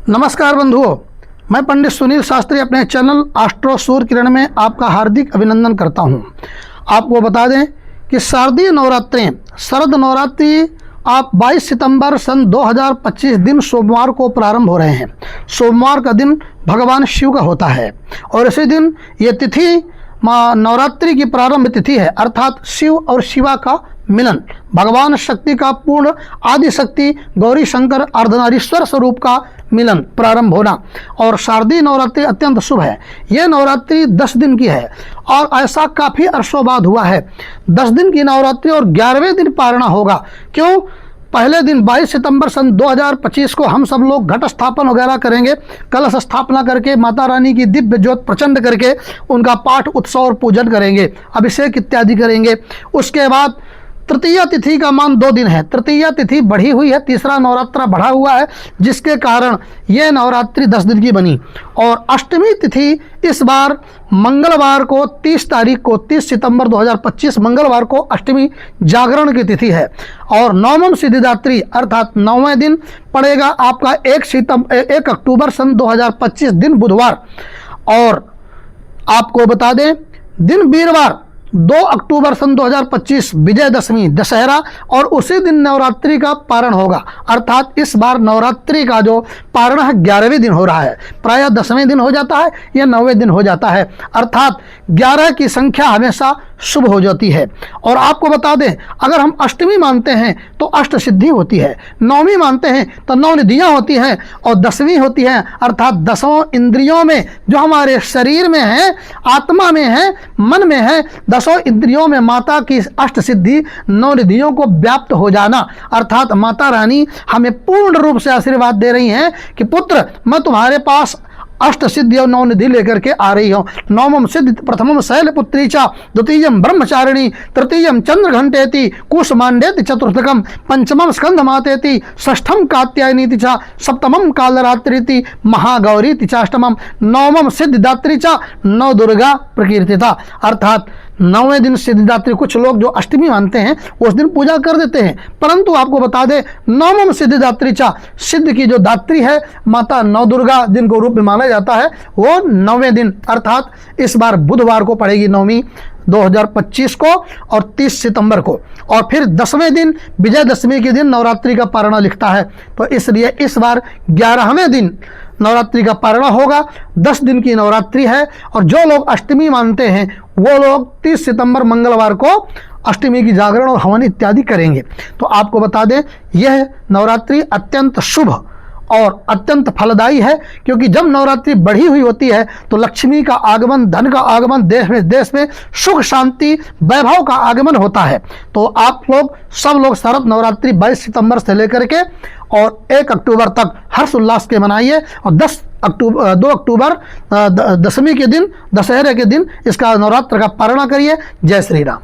नमस्कार बंधुओं, मैं पंडित सुनील शास्त्री अपने चैनल एस्ट्रो सूर्य किरण में आपका हार्दिक अभिनंदन करता हूं। आपको बता दें कि शारदीय नवरात्रें शरद नवरात्रि आप 22 सितंबर सन 2025 दिन सोमवार को प्रारंभ हो रहे हैं। सोमवार का दिन भगवान शिव का होता है और इसी दिन ये तिथि नवरात्रि की प्रारंभ तिथि है, अर्थात शिव और शिवा का मिलन, भगवान शक्ति का पूर्ण आदि शक्ति गौरी शंकर अर्धनारीश्वर स्वरूप का मिलन प्रारंभ होना। और शारदीय नवरात्रि अत्यंत शुभ है। यह नवरात्रि 10 दिन की है और ऐसा काफ़ी अरसों बाद हुआ है। 10 दिन की नवरात्रि और 11वें दिन पारणा होगा। क्यों? पहले दिन 22 सितंबर सन 2025 को हम सब लोग घट स्थापन वगैरह करेंगे, कलश स्थापना करके माता रानी की दिव्य ज्योत प्रचंड करके उनका पाठ उत्सव और पूजन करेंगे, अभिषेक इत्यादि करेंगे। उसके बाद तृतीया तिथि का मान 2 दिन है। तृतीया तिथि बढ़ी हुई है, तीसरा नवरात्रा बढ़ा हुआ है, जिसके कारण यह नवरात्रि 10 दिन की बनी। और अष्टमी तिथि इस बार मंगलवार को 30 तारीख को 30 सितंबर 2025 मंगलवार को अष्टमी जागरण की तिथि है। और नवम सिद्धिदात्री अर्थात 9वें दिन पड़ेगा आपका 1 अक्टूबर सन 2025 दिन बुधवार। और आपको बता दें दिन वीरवार 2 अक्टूबर सन 2025 विजयदशमी दशहरा और उसी दिन नवरात्रि का पारण होगा। अर्थात इस बार नवरात्रि का जो पारण है 11वें दिन हो रहा है, प्रायः 10वें दिन हो जाता है या 9वें दिन हो जाता है। अर्थात 11 की संख्या हमेशा शुभ हो जाती है। और आपको बता दें, अगर हम अष्टमी मानते हैं तो अष्ट सिद्धि होती है, नौवीं मानते हैं तो 9 निधियाँ होती हैं और 10वीं होती है, अर्थात 10 इंद्रियों में जो हमारे शरीर में है, आत्मा में है, मन में है, 10 इंद्रियों में माता की अष्ट सिद्धि 9 निधियों को व्याप्त हो जाना। अर्थात माता रानी हमें पूर्ण रूप से आशीर्वाद दे रही हैं कि पुत्र मैं तुम्हारे पास अष्ट सिद्धि और 9 निधि लेकर के आ रही हो। नवम सिद्धि प्रथमम शैलपुत्री चा, द्वितीयम ब्रह्मचारिणी, तृतीयम चंद्र घंटेति, कुसमांडेति चतुर्थकम, पंचमम स्कंद मातेति, षष्ठम कात्यायनीति चा, सप्तमम कालरात्रिति, महागौरीति चाष्टमम, नवमम सिद्धिदात्री चा, नव दुर्गा प्रकीर्तिता। अर्थात 9वें दिन सिद्धिदात्री, कुछ लोग जो अष्टमी मानते हैं उस दिन पूजा कर देते हैं, परंतु आपको बता दें नवम सिद्धिदात्री चा, सिद्ध की जो दात्री है माता नव दुर्गा जिनको रूप में माना जाता है, वो 9वें दिन अर्थात इस बार बुधवार को पड़ेगी 9वीं 2025 को और 30 सितंबर को। और फिर 10वें दिन विजयदशमी के दिन नवरात्रि का पारणा लिखता है, तो इसलिए इस बार 11वें दिन नवरात्रि का पारणा होगा। 10 दिन की नवरात्रि है और जो लोग अष्टमी मानते हैं वो लोग 30 सितंबर मंगलवार को अष्टमी की जागरण और हवन इत्यादि करेंगे। तो आपको बता दें यह नवरात्रि अत्यंत शुभ और अत्यंत फलदायी है, क्योंकि जब नवरात्रि बढ़ी हुई होती है तो लक्ष्मी का आगमन, धन का आगमन, देश में सुख शांति वैभव का आगमन होता है। तो आप लोग सब लोग शरद नवरात्रि 22 सितंबर से लेकर के और 1 अक्टूबर तक हर्ष उल्लास के मनाइए और 2 अक्टूबर दशमी के दिन, दशहरे के दिन इसका नवरात्र का पारणा करिए। जय श्री राम।